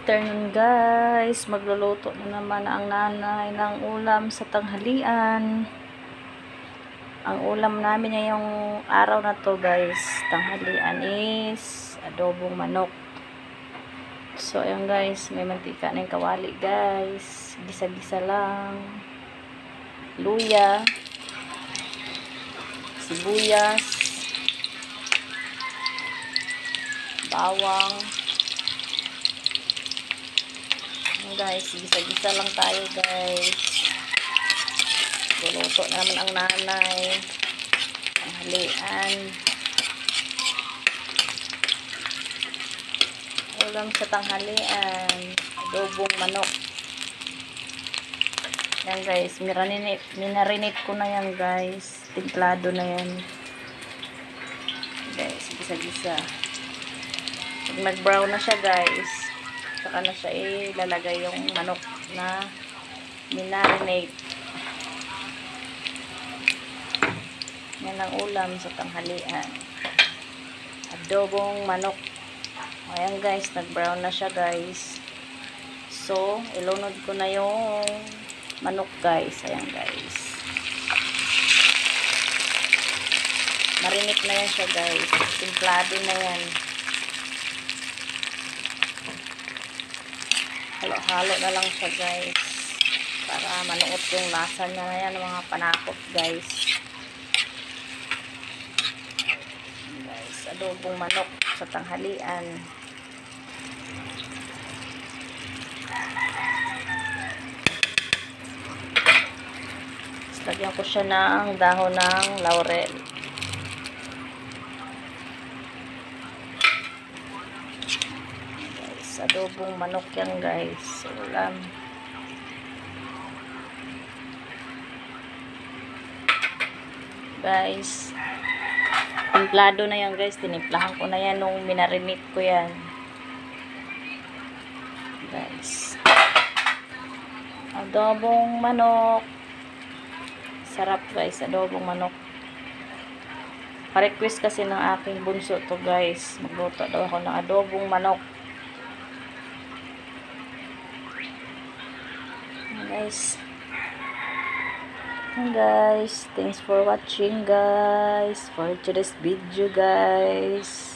afternoon guys, magluluto na naman ang nanay ng ulam sa tanghalian. Ang ulam namin ngayong araw na to guys, tanghalian is adobong manok. So ayun guys, may mantika na yung kawali guys, gisa-gisa lang, luya, sibuyas, bawang. Guys, gisa-gisa lang tayo guys. Luluto na naman ang nanay. Tanghalian. Ulam sa tanghalian. Adobong manok. Yan guys, minarinate ko na yan guys. Timplado na yan. Guys, gisa-gisa. Pag mag-brown na siya guys, saka na siya ilalagay yung manok na minarinate. Yan ang ulam sa tanghalian. Adobong manok. Ayan guys, nag-brown na siya guys. So, ilunod ko na yung manok guys. Ayan guys. Marinate na yan siya guys. Timplado na yan. Halo-halo na lang siya guys para manuot yung lasa niya na yan, mga panakot guys. Guys, adobong manok sa tanghalian. Lagyan ko siya ng dahon ng laurel. Adobong manok yan guys, ulam. Guys, timplado na yan guys, tinimplahan ko na yan nung minarinate ko yan guys. Adobong manok, sarap guys, adobong manok. Pa-request kasi ng aking bunso to guys, magluto daw ako ng adobong manok guys. Guys, thanks for watching guys, for today's video guys.